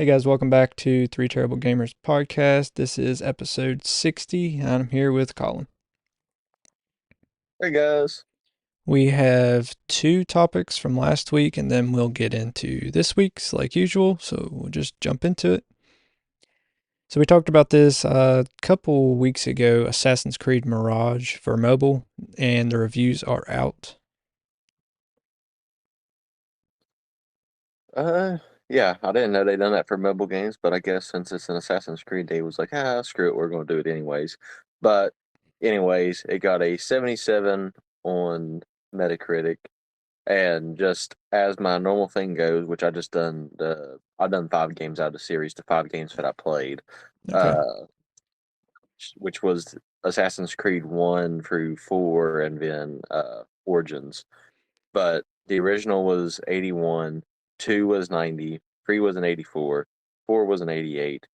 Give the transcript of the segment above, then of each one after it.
Hey guys, welcome back to Three Terrible Gamers podcast. This is episode 60, and I'm here with Colin. Hey guys. We have two topics from last week, and then we'll get into this week's like usual, so we'll just jump into it. So we talked about this a couple weeks ago, Assassin's Creed Mirage for mobile, and the reviews are out. Uh, yeah, I didn't know they done that for mobile games, but I guess since it's an Assassin's Creed, they was like, screw it, we're gonna do it anyways. But anyways, it got a 77 on Metacritic, and just as my normal thing goes, which I've done 5 games out of the series, the 5 games that I played, Okay. uh, which was Assassin's Creed 1 through 4, and then Origins. But the original was 81, 2 was 90, 3 was an 84, 4 was an 88,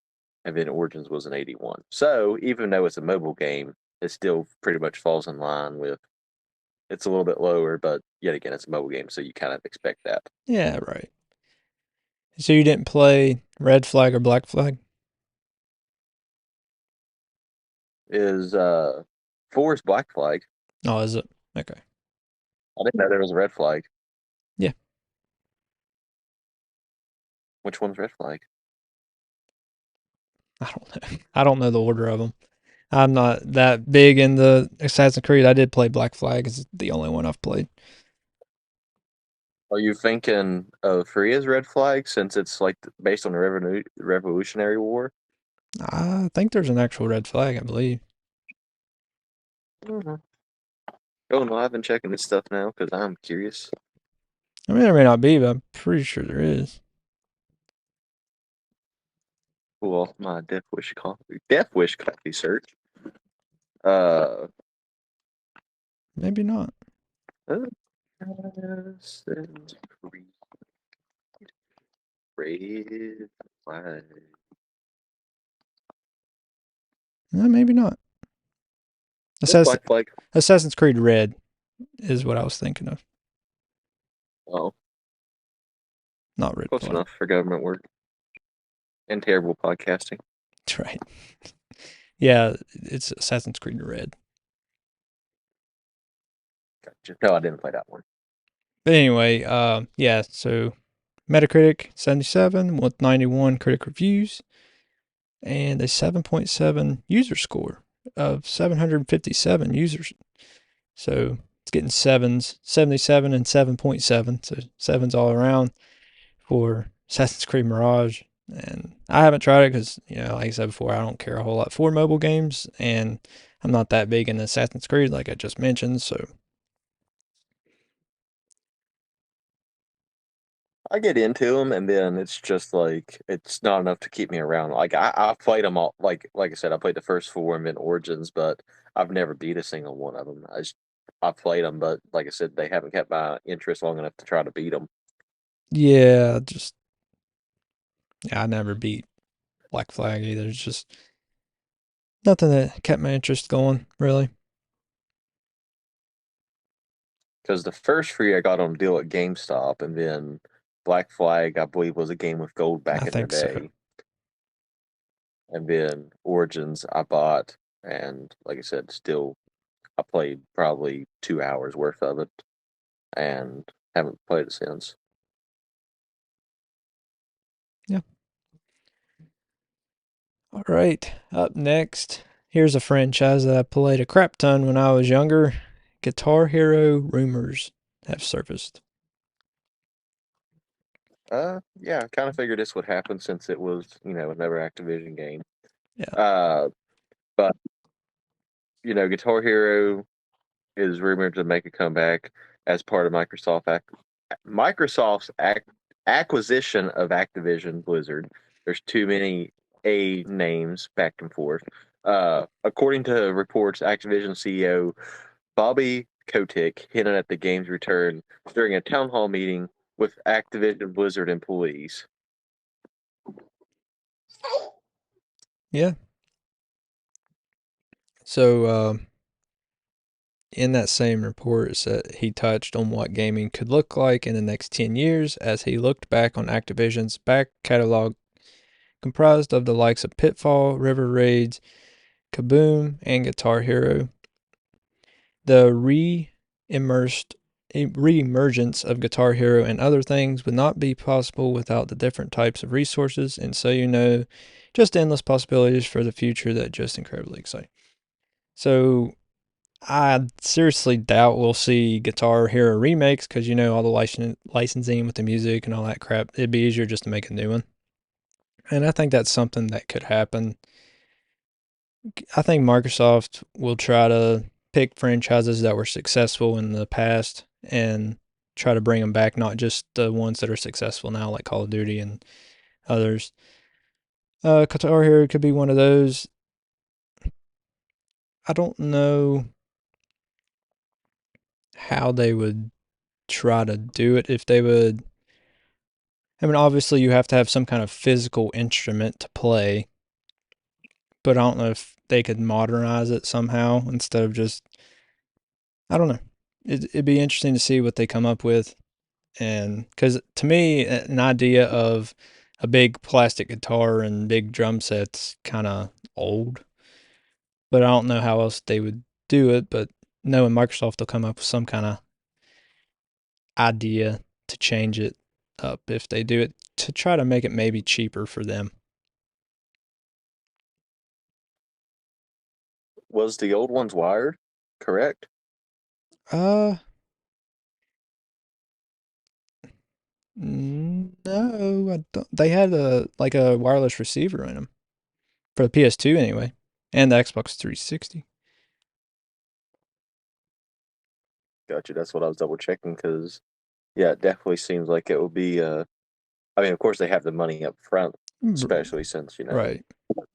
and then Origins was an 81. So even though it's a mobile game, it still pretty much falls in line with it's a little bit lower, but yet again, it's a mobile game, so you kind of expect that. Yeah, right. So you didn't play Red Flag or Black Flag? Is 4 is Black Flag. Oh, is it? Okay. I didn't know there was a red flag. Yeah. Which one's red flag? I don't know. I don't know the order of them. I'm not that big in the Assassin's Creed. I did play Black Flag. It's the only one I've played. Are you thinking of 3 as red flag since it's like based on the Revolutionary War? I think there's an actual red flag, I believe. Mhm. Oh no, I've been checking this stuff now because I'm curious. I mean, there may not be, but I'm pretty sure there is. Pull off my Death Wish coffee search. Uh, Maybe not. Assassin's Creed Red Flag. Maybe not. It's Assassin, Black Flag. Assassin's Creed Red is what I was thinking of, Oh, not Red close Flag. enough for government work and terrible podcasting. That's right. Yeah, it's Assassin's Creed Red. Gotcha. No, I didn't play that one. But anyway, yeah, so Metacritic 77 with 91 critic reviews and a 7.7 user score of 757 users. So it's getting sevens, 77 and 7.7. So sevens all around for Assassin's Creed Mirage. And I haven't tried it because, like I said before, I don't care a whole lot for mobile games. And I'm not that big in Assassin's Creed, like I just mentioned. So, I get into them, and then it's just like it's not enough to keep me around. Like I've played them all. Like I said, I played the first 4 and then Origins, but I've never beat a single one of them. I've played them, but like I said, they haven't kept my interest long enough to try to beat them. yeah, I never beat Black Flag either. It's just nothing that kept my interest going, really. Because the first 3 I got on deal at GameStop, and then Black Flag I believe was a game with gold I back in the think so. day, and then Origins I bought, and like I said, still I played probably 2 hours worth of it, and haven't played it since. Yeah. All right. Up next, here's a franchise that I played a crap ton when I was younger. Guitar Hero rumors have surfaced. Yeah, I kind of figured this would happen since it was, another Activision game. Yeah. Uh, but Guitar Hero is rumored to make a comeback as part of Microsoft's acquisition of Activision Blizzard. There's too many A names back and forth. According to reports, Activision CEO Bobby Kotick hinted at the game's return during a town hall meeting with Activision Blizzard employees. Yeah. So, in that same report, it said he touched on what gaming could look like in the next 10 years as he looked back on Activision's back catalog comprised of the likes of Pitfall, River Raids, Kaboom, and Guitar Hero. The re-emergence of Guitar Hero and other things would not be possible without the different types of resources, and so just endless possibilities for the future that just incredibly exciting. So I seriously doubt we'll see Guitar Hero remakes because all the licensing with the music and all that crap. It'd be easier just to make a new one, and I think that's something that could happen. I think Microsoft will try to pick franchises that were successful in the past and try to bring them back, not just the ones that are successful now, like Call of Duty and others. Guitar Hero could be one of those. I don't know how they would try to do it. If they would, I mean, obviously you have to have some kind of physical instrument to play, but I don't know if they could modernize it somehow instead of just, I don't know. It'd be interesting to see what they come up with. And because to me, an idea of a big plastic guitar and big drum sets kind of old, but I don't know how else they would do it. But knowing Microsoft will come up with some kind of idea to change it up if they do it to try to make it maybe cheaper for them. Was the old ones wired? Correct. Uh, no, I don't. They had a wireless receiver in them for the PS2 anyway, and the Xbox 360. Gotcha. That's what I was double checking because yeah, it definitely seems like it will be. I mean, of course they have the money up front, especially since Right.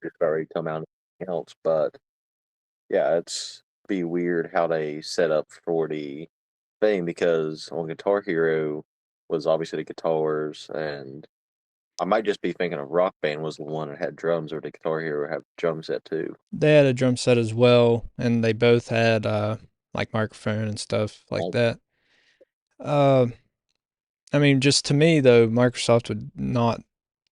it's already come out and everything else. But yeah, it's be weird how they set up for the thing because on Guitar Hero was obviously the guitars, and I might just be thinking of Rock Band was the one that had drums, or the Guitar Hero have drum set too. They had a drum set as well, and they both had like microphone and stuff like Like, that. Uh, I mean, just to me though, Microsoft would not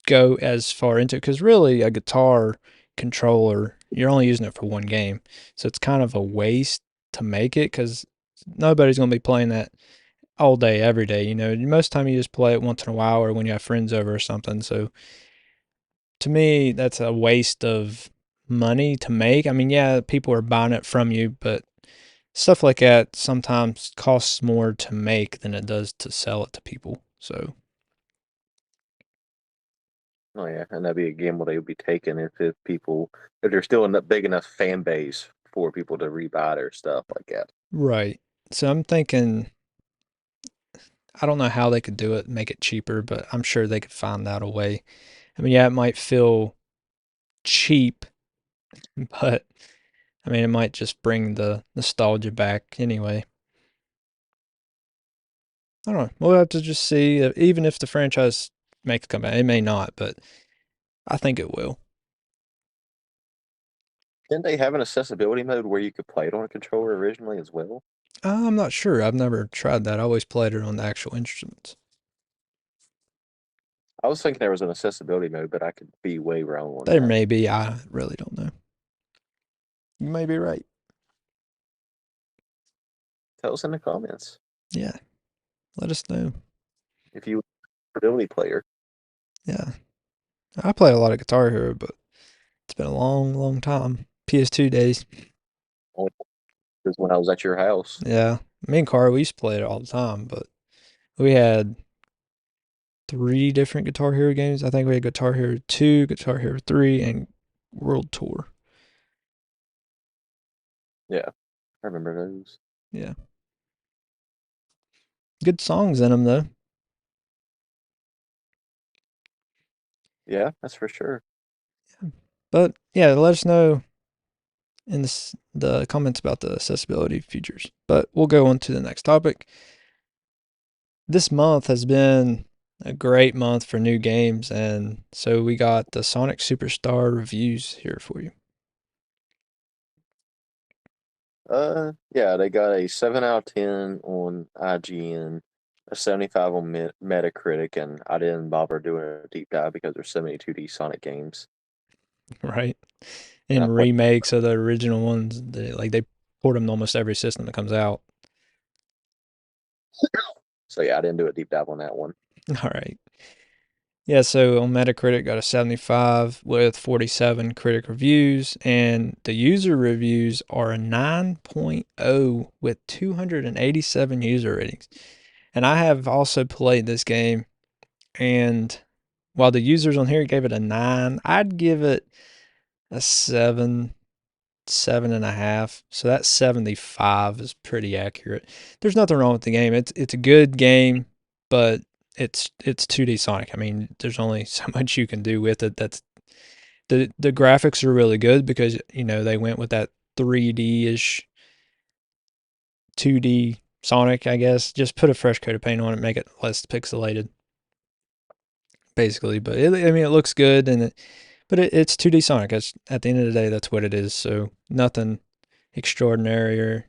go as far into it because really a guitar controller, you're only using it for one game, so it's kind of a waste to make it because nobody's gonna be playing that all day every day. Most time you just play it once in a while or when you have friends over or something. So to me, that's a waste of money to make. I mean, yeah, people are buying it from you, but stuff like that sometimes costs more to make than it does to sell it to people. So, oh yeah, and that'd be a gamble they would be taking if there's still a big enough fan base for people to rebuy their stuff like that. right. So I'm thinking, I don't know how they could do it, make it cheaper, but I'm sure they could find out a way. I mean, yeah, it might feel cheap, but I mean, it might just bring the nostalgia back anyway. I don't know. We'll have to just see. Even if the franchise makes a comeback, it may not, but I think it will. Didn't they have an accessibility mode where you could play it on a controller originally as well? I'm not sure. I've never tried that. I always played it on the actual instruments. I was thinking there was an accessibility mode, but I could be way wrong on There that. may be. I really don't know. You may be right. Tell us in the comments Yeah. Let us know. if you were an ability player. Yeah. I play a lot of Guitar Hero, but it's been a long, long time. PS2 days. Because when I was at your house, Yeah. Me and Carl, we used to play it all the time, but we had three different Guitar Hero games. I think we had Guitar Hero 2, Guitar Hero 3, and World Tour. yeah, I remember those. Yeah. Good songs in them, though. Yeah, that's for sure. But yeah, let us know in the comments about the accessibility features. But we'll go on to the next topic. This month has been a great month for new games, and so we got the Sonic Superstar reviews here for you. Yeah, they got a 7 out of 10 on IGN. a 75 on Metacritic, and I didn't bother doing a deep dive because there's so many 2D Sonic games. right? And I And played, remakes of the original ones, they port them to almost every system that comes out. so yeah, I didn't do a deep dive on that one. All right. Yeah, so on Metacritic got a 75 with 47 critic reviews, and the user reviews are a 9.0 with 287 user ratings. And I have also played this game, and while the users on here gave it a 9, I'd give it a 7, 7.5. So that 75 is pretty accurate. There's nothing wrong with the game. It's a good game, but it's 2D Sonic. I mean, there's only so much you can do with it. That's the graphics are really good because they went with that 3D ish 2D Sonic. I guess just put a fresh coat of paint on it, make it less pixelated, basically. But I mean, it looks good, but it's 2D Sonic. At the end of the day, that's what it is. So nothing extraordinary or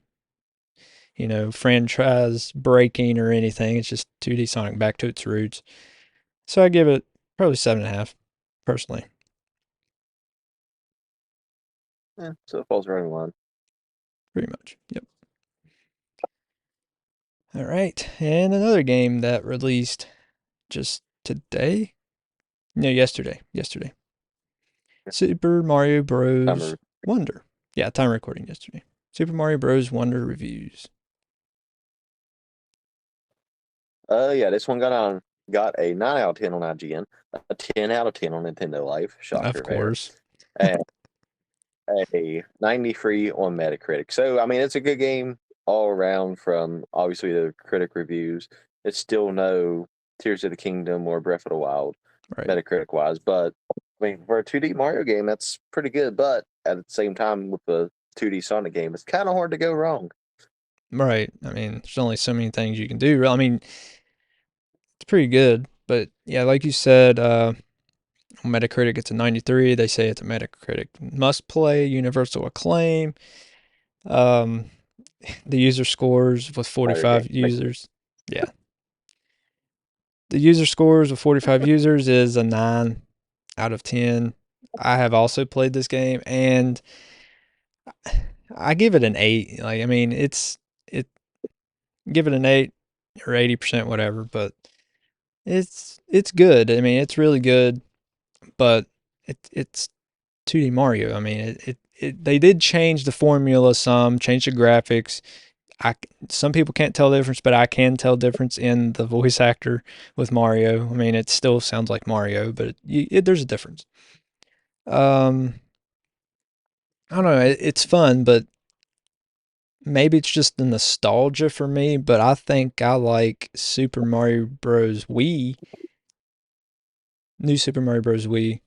franchise breaking or anything. It's just 2D Sonic back to its roots. So I give it probably 7.5, personally. Yeah, so it falls right in line. Pretty much. Yep. All right. And another game that released just today. No, yesterday. Yesterday. Super Mario Bros. Summer. Wonder. Yeah, time recording yesterday. Super Mario Bros. Wonder reviews. Yeah, this one got a 9 out of 10 on IGN, a 10 out of 10 on Nintendo Life. Of Shocker there. course. And a 93 on Metacritic. So, I mean, it's a good game all around from obviously the critic reviews. It's still no Tears of the Kingdom or Breath of the Wild, Right. Metacritic wise. But, I mean, for a 2D Mario game, that's pretty good. But at the same time, with the 2D Sonic game, it's kind of hard to go wrong. Right. I mean, there's only so many things you can do. I mean, it's pretty good. But yeah, like you said, on Metacritic, it's a 93. They say it's a Metacritic must play, universal acclaim. Um, the user scores with Mario game. 45 users. Yeah. The user scores with 45 users is a 9 out of 10. I have also played this game and I give it an 8. Like, I mean, it give it an 8 or 80%, whatever, but it's good. I mean, it's really good, but it's 2D Mario. I mean, they did change the formula some, change the graphics. Some people can't tell the difference, but I can tell difference in the voice actor with Mario. I mean, it still sounds like Mario, but there's a difference. I don't know. It's fun, but maybe it's just the nostalgia for me. But I think I like Super Mario Bros. New Super Mario Bros. Wii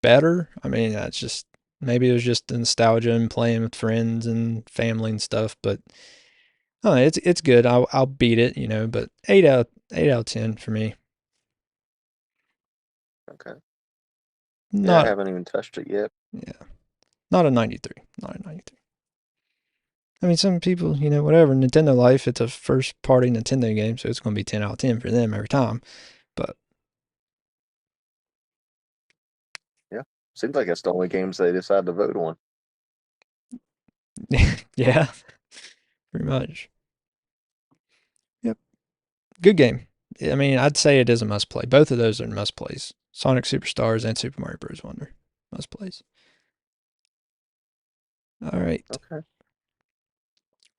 better. I mean, that's just maybe it was just the nostalgia and playing with friends and family and stuff. But oh, it's good. I'll beat it, but 8 out of 10 for me. Okay. Yeah, I Not haven't even touched it yet. yeah, not a 93. Not a 93. I mean, some people, whatever. Nintendo Life, it's a first party Nintendo game, so it's going to be 10 out of 10 for them every time. But Yeah. Seems like it's the only games they decide to vote on. yeah, pretty much. Yep. Good game. I mean, I'd say it is a must play. Both of those are must plays. Sonic Superstars and Super Mario Bros. Wonder. Must plays. All right. Okay.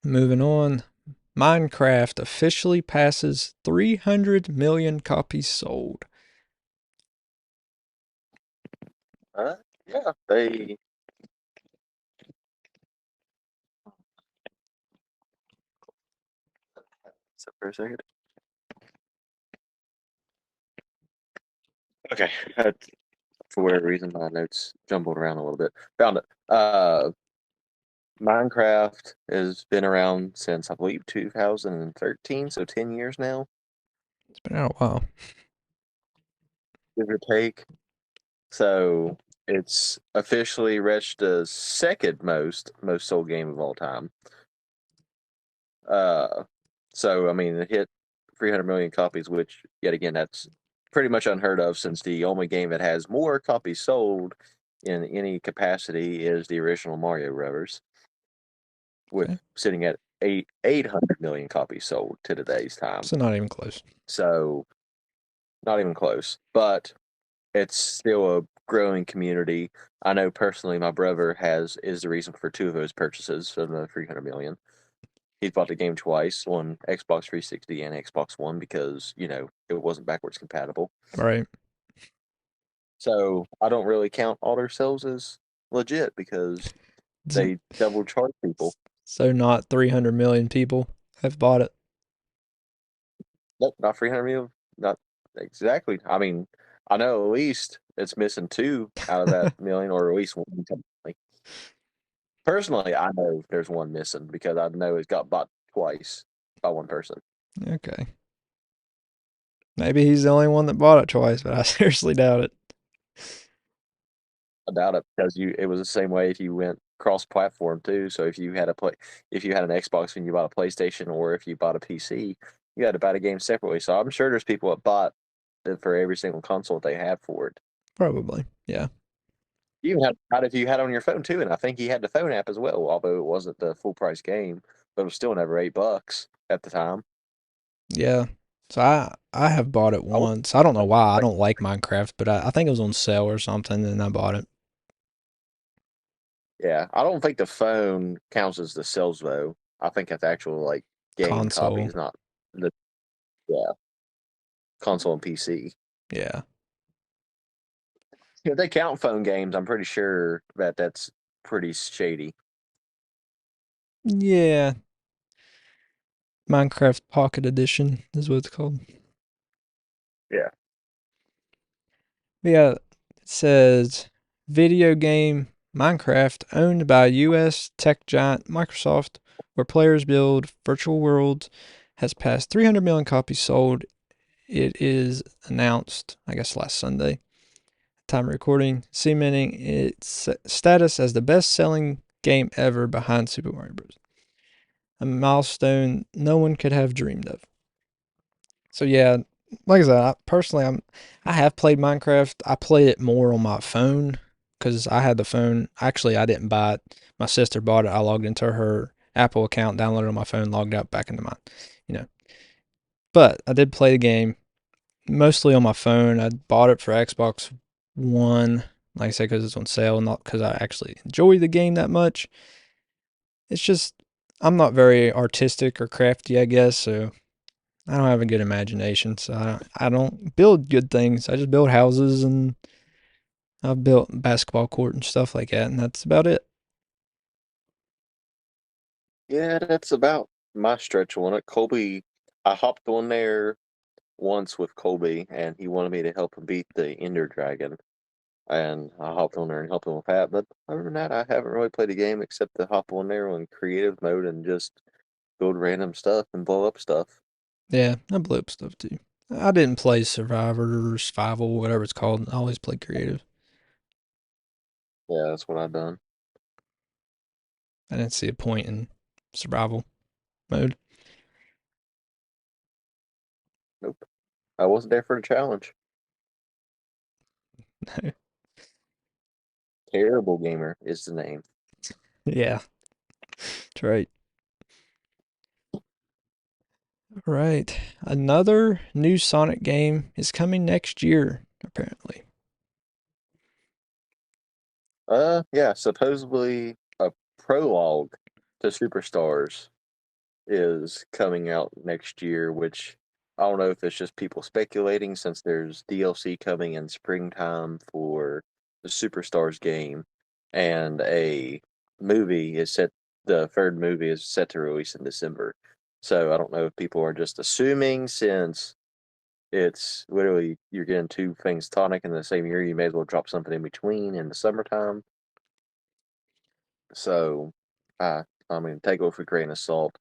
Moving on. Minecraft officially passes 300 million copies sold. Yeah, they. So for a second. Okay. For whatever reason, my notes jumbled around a little bit. Found it. Minecraft has been around since I believe 2013, so 10 years now, It's been out a while. give or take. So it's officially reached the second most sold game of all time. Uh, so I mean, it hit 300 million copies, which yet again that's pretty much unheard of since the only game that has more copies sold in any capacity is the original Mario Brothers, with Okay. sitting at 800 million copies sold to today's time. So not even close. So not even close, but it's still a growing community. I know personally, my brother is the reason for two of those purchases of the 300 million. He's bought the game twice on Xbox 360 and Xbox One because it wasn't backwards compatible. Right. So I don't really count all their sales as legit because they double charge people. So not 300 million people have bought it. Nope, not 300 million. Not exactly. I mean, I know at least it's missing two out of that million, or at least one. Technically. Personally, I know there's one missing because I know it got bought twice by one person. Okay. Maybe he's the only one that bought it twice, but I seriously doubt it. I doubt it because it was the same way if you went cross-platform too. So if you had if you had an Xbox and you bought a PlayStation, or if you bought a PC, you had to buy the game separately. So I'm sure there's people that bought it for every single console they had for it. Probably. Yeah. You even had if you had it on your phone too, and I think he had the phone app as well, although it wasn't the full price game, but it was still never $8 at the time. Yeah. So I have bought it I would- once. I don't know why. I don't like Minecraft, but I think it was on sale or something, and I bought it. Yeah, I don't think the phone counts as the sales though. I think that's actual like game Console. copies, not the yeah console and PC. Yeah. If they count phone games, I'm pretty sure that that's pretty shady. Yeah. Minecraft Pocket Edition is what it's called. Yeah. But yeah, it says video game Minecraft owned by US tech giant Microsoft, where players build virtual worlds, has passed 300 million copies sold. It is announced, I guess, last Sunday. Time of recording, cementing its status as the best-selling game ever behind Super Mario Bros. A milestone no one could have dreamed of. So yeah, like I said, I have played Minecraft. I played it more on my phone because I had the phone. Actually, I didn't buy it. My sister bought it. I logged into her Apple account, downloaded it on my phone, logged out back into mine. You know, but I did play the game mostly on my phone. I bought it for Xbox One, like I said, because it's on sale, not because I actually enjoy the game that much. It's just I'm not very artistic or crafty, I guess, so I don't have a good imagination, so I don't build good things. I just build houses, and I've built basketball court and stuff like that, and that's about it. Yeah, that's about my stretch on it. Colby, I hopped on there once with Colby, and he wanted me to help him beat the Ender Dragon. And I hopped on there and helped him with that. But other than that, I haven't really played a game except to hop on there on creative mode and just build random stuff and blow up stuff. Yeah, I blew up stuff too. I didn't play Survivor or Survival, whatever it's called. I always played creative. Yeah, that's what I've done. I didn't see a point in survival mode. Nope. I wasn't there for the challenge. Terrible Gamer is the name. Yeah, that's right. All right. Another new Sonic game is coming next year, apparently. Yeah, supposedly a prologue to Superstars is coming out next year, which I don't know if it's just people speculating since there's DLC coming in springtime for the Superstars game, and the third movie is set to release in December. So I don't know if people are just assuming since it's literally you're getting two things tonic in the same year, you may as well drop something in between in the summertime. So, I mean, take it with a grain of salt.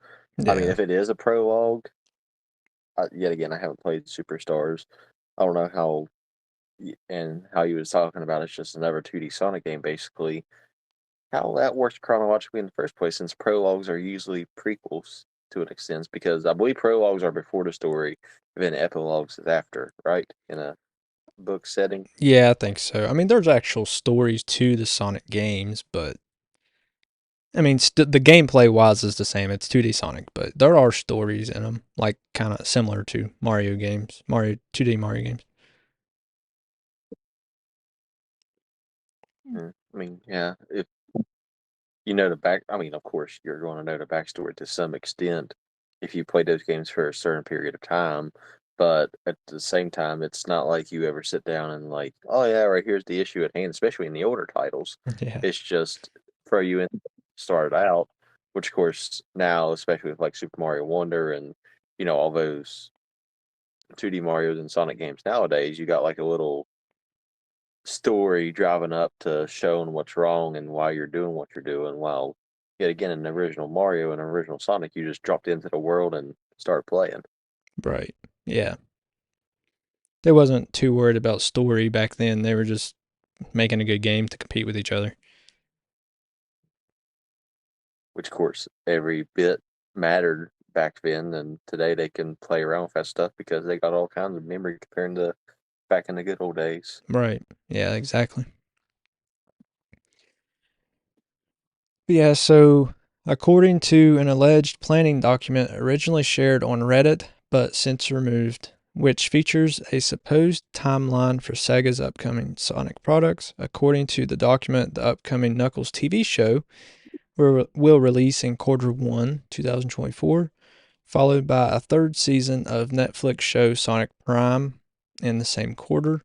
I mean, Yeah. if it is a prologue, yet again, I haven't played Superstars. I don't know how you was talking about it's just another 2D Sonic game, basically. How that works chronologically in the first place, since prologues are usually prequels. to an extent because I believe prologues are before the story, and then epilogues is after, right? In a book setting. Yeah, I think so. I mean, there's actual stories to the Sonic games, but I mean, the gameplay wise is the same. It's 2D Sonic, but there are stories in them, like kind of similar to Mario games, Mario 2D Mario games. I mean, yeah, if you know the back. I mean, of course, you're going to know the backstory to some extent if you play those games for a certain period of time. But at the same time, it's not like you ever sit down and like, oh yeah, right here's the issue at hand. Especially in the older titles, Yeah, it's just throw you in, start it out. Which, of course, now, especially with like Super Mario Wonder and all those 2D Mario's and Sonic games nowadays, you got like a little story driving up to showing what's wrong and why you're doing what you're doing. While yet again in the original Mario and original Sonic, you just dropped into the world and started playing. right. Yeah, they wasn't too worried about story back then. They were just making a good game to compete with each other. Which of course every bit mattered back then, and today they can play around with that stuff because they got all kinds of memory compared to back in the good old days. Right. Yeah, exactly. But yeah, so according to an alleged planning document originally shared on Reddit, but since removed, which features a supposed timeline for Sega's upcoming Sonic products. According to the document, the upcoming Knuckles TV show will release in Q1 2024, followed by a third season of Netflix show Sonic Prime in the same quarter.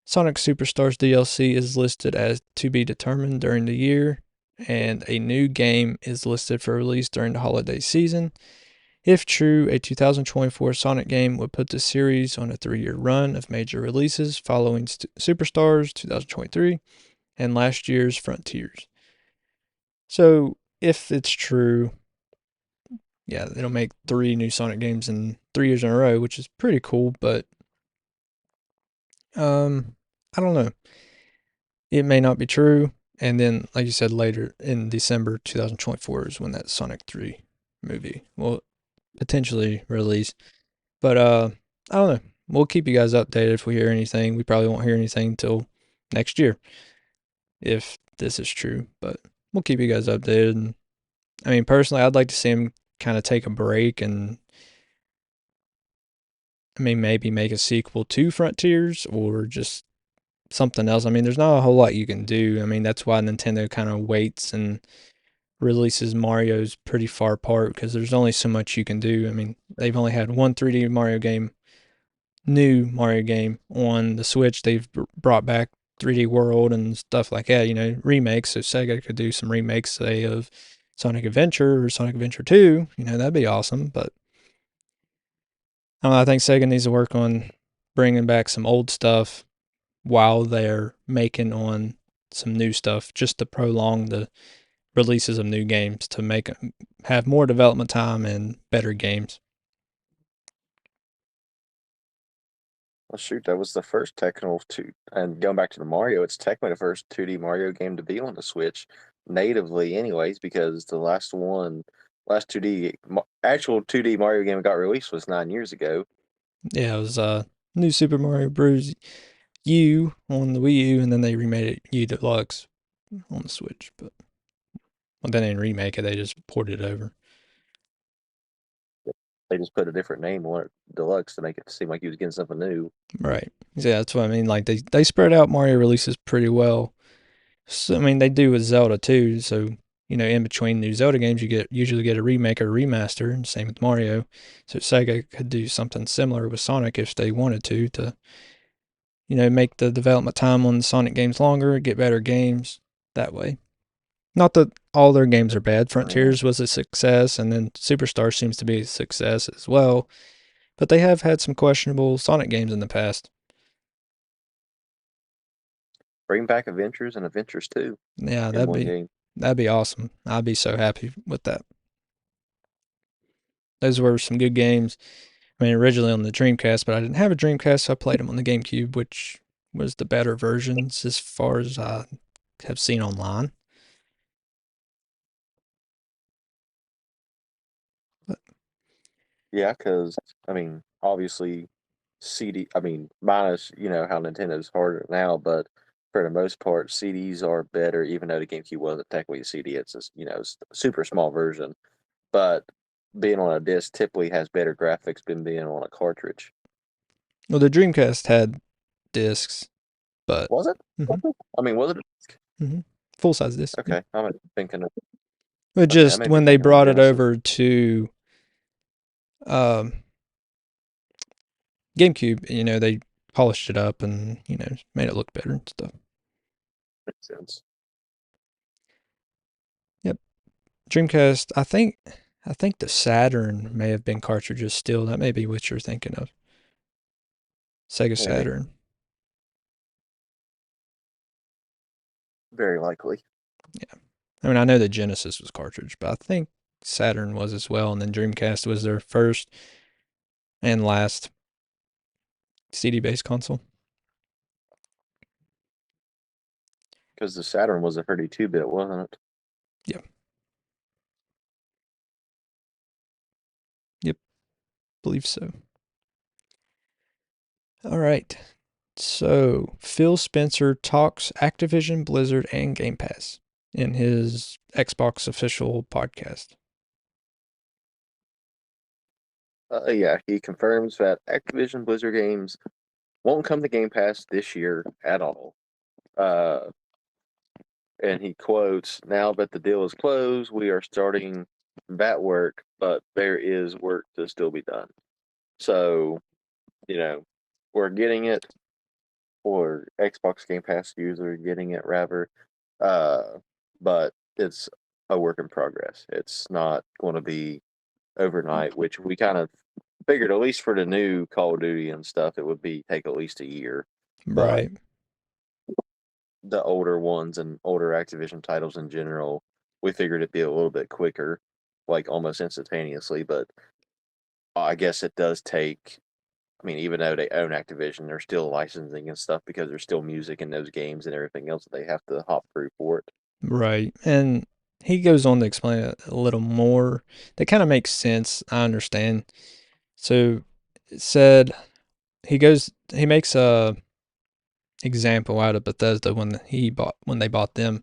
Sonic Superstars DLC is listed as to be determined during the year, and a new game is listed for release during the holiday season. If true, a 2024 Sonic game would put the series on a 3-year run of major releases following Superstars 2023 and last year's Frontiers. So, if it's true, yeah, it'll make 3 new Sonic games in 3 years in a row, which is pretty cool, but I don't know. It may not be true. And then, like you said, later in December 2024 is when that Sonic 3 movie will potentially release. But I don't know. We'll keep you guys updated if we hear anything. We probably won't hear anything until next year if this is true. But we'll keep you guys updated. And I mean, personally, I'd like to see him kind of take a break and I mean maybe make a sequel to Frontiers or just something else. I mean, there's not a whole lot you can do. I mean, that's why Nintendo kind of waits and releases Mario's pretty far apart because there's only so much you can do. I mean, they've only had one 3D Mario game, new Mario game on the Switch. They've brought back 3D World and stuff like that, remakes. So Sega could do some remakes, say, of Sonic Adventure or Sonic Adventure 2. That'd be awesome. But I think Sega needs to work on bringing back some old stuff while they're making on some new stuff just to prolong the releases of new games to have more development time and better games. Well, shoot, that was the first technical two. And going back to the Mario, it's technically the first 2D Mario game to be on the Switch natively, anyways, because the last 2D actual 2D Mario game that got released was 9 years ago. Yeah, it was New Super Mario Bros. U on the Wii U, and then they remade it U Deluxe on the Switch. But well, they didn't remake it; they just ported it over. They just put a different name on it, Deluxe, to make it seem like he was getting something new. Right. Yeah, that's what I mean. Like they spread out Mario releases pretty well. So I mean, they do with Zelda too. So in between new Zelda games, you usually get a remake or a remaster, and same with Mario. So Sega could do something similar with Sonic if they wanted to make the development time on the Sonic games longer, get better games that way. Not that all their games are bad. Oh, yeah. Frontiers was a success, and then Superstar seems to be a success as well. But they have had some questionable Sonic games in the past. Bring back Adventures and Adventures 2 Yeah, in one game. that'd be awesome. I'd be so happy with that. Those were some good games. I mean, originally on the Dreamcast, but I didn't have a Dreamcast, so I played them on the GameCube, which was the better versions as far as I have seen online. But Yeah, because I mean, obviously, CD. I mean, minus how Nintendo's harder now, but for the most part, CDs are better. Even though the GameCube wasn't technically a CD, it's a super small version. But being on a disc typically has better graphics than being on a cartridge. Well, the Dreamcast had discs, but Was it? hmm I mean, was it? hmm full size disc. Yep. Okay, I'm thinking of. But Okay, I just may be when they thinking of brought it Genesis. over to um, GameCube, they polished it up and made it look better and stuff. Makes sense. Yep. Dreamcast. I think the Saturn may have been cartridges still. That may be what you're thinking of. Sega Maybe. Saturn. Very likely. Yeah. I mean, I know the Genesis was cartridge, but I think Saturn was as well, and then Dreamcast was their first and last CD-based console. Because the Saturn was a 32-bit, wasn't it? Yep. Yep. Believe so. All right. So Phil Spencer talks Activision, Blizzard, and Game Pass in his Xbox official podcast. Yeah, he confirms that Activision Blizzard games won't come to Game Pass this year at all. Uh, and he quotes, "Now that the deal is closed, we are starting that work, but there is work to still be done." So, you know, we're getting it, or Xbox Game Pass user getting it rather, uh, but it's a work in progress. It's not going to be overnight, which we kind of figured, at least for the new Call of Duty and stuff, it would be take at least a year. But Right. the older ones and older Activision titles in general, we figured it'd be a little bit quicker, like almost instantaneously. But I guess it does take. I mean, even though they own Activision, they're still licensing and stuff because there's still music in those games and everything else that they have to hop through for it. Right. And he goes on to explain it a little more. That kind of makes sense. I understand. So it said he makes a example out of Bethesda when they bought them.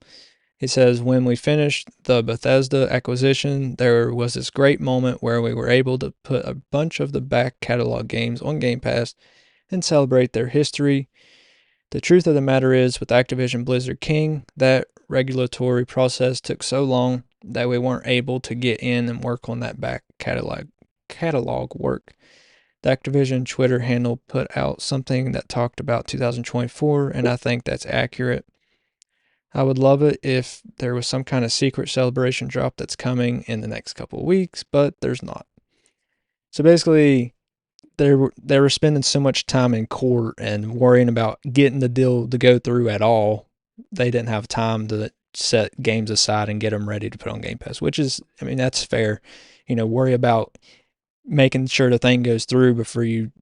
He says, when we finished the Bethesda acquisition, there was this great moment where we were able to put a bunch of the back catalog games on Game Pass and celebrate their history. The truth of the matter is, with Activision Blizzard King, that regulatory process took so long that we weren't able to get in and work on that back catalog work. The Activision Twitter handle put out something that talked about 2024, and I think that's accurate. I would love it if there was some kind of secret celebration drop that's coming in the next couple of weeks, but there's not. So basically, they were spending so much time in court and worrying about getting the deal to go through at all. They didn't have time to set games aside and get them ready to put on Game Pass, which is, I mean, that's fair. Worry about making sure the thing goes through before you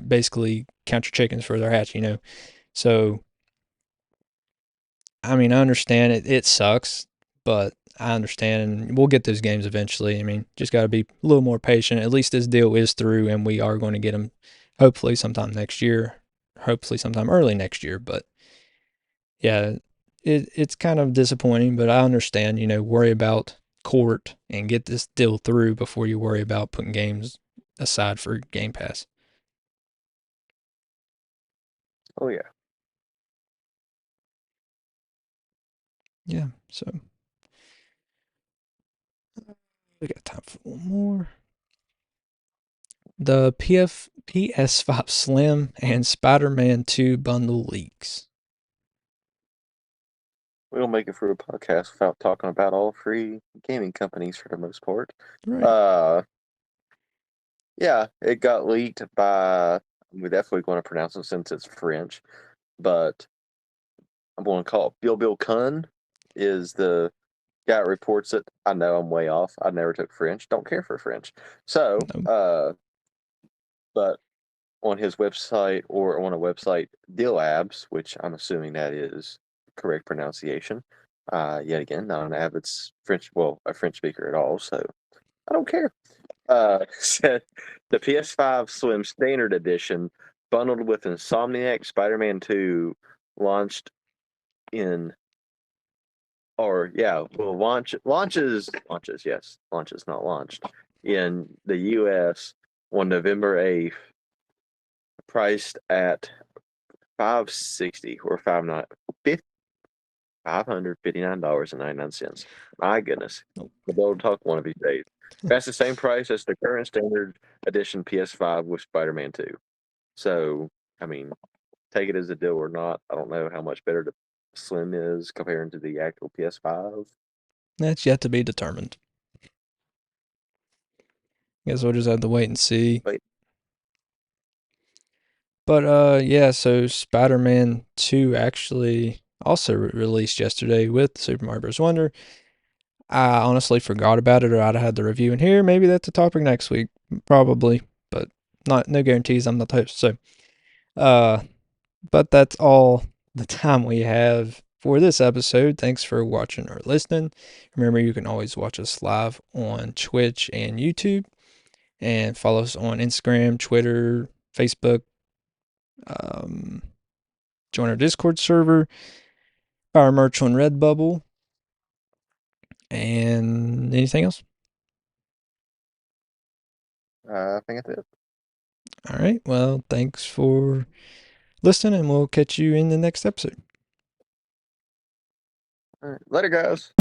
basically count your chickens for their hatch. So I mean, I understand it sucks, but I understand, and we'll get those games eventually. I mean, just got to be a little more patient. At least this deal is through, and we are going to get them hopefully sometime next year, hopefully sometime early next year. But yeah, it's kind of disappointing, but I understand. Worry about court and get this deal through before you worry about putting games aside for Game Pass. Oh yeah. Yeah, so we got time for one more. The PS5 Slim and Spider-Man 2 bundle leaks. We don't make it through a podcast without talking about all three gaming companies for the most part. Right. Uh, yeah, it got leaked by. We're definitely going to pronounce it since it's French, but I'm going to call it Bill Kun is the guy that reports it. I know I'm way off. I never took French. Don't care for French. So, No. but on his website or on a website, Dillabs, which I'm assuming that is correct pronunciation. Yet again, not an avid French, well, a French speaker at all, so I don't care. Said the PS5 Slim Standard Edition, bundled with Insomniac Spider-Man 2, launched in, or yeah, well, launches, not launched in the U.S. on November 8th, priced at 560 or $559.99. My goodness. Nope. We'll talk one of these days. That's the same price as the current standard edition PS5 with Spider-Man 2. So, I mean, take it as a deal or not. I don't know how much better the Slim is comparing to the actual PS5. That's yet to be determined. Guess we'll just have to wait and see. But But yeah, so Spider-Man 2 actually also released yesterday with Super Mario Bros. Wonder. I honestly forgot about it, or I'd have had the review in here. Maybe that's a topic next week, probably, but no guarantees. I'm not the host, so uh, but that's all the time we have for this episode. Thanks for watching or listening. Remember, you can always watch us live on Twitch and YouTube, and follow us on Instagram, Twitter, Facebook. Um, Join our Discord server, buy our merch on Redbubble, and anything else? I think that's it. All right. Well, thanks for listening, and we'll catch you in the next episode. All right. Later, guys.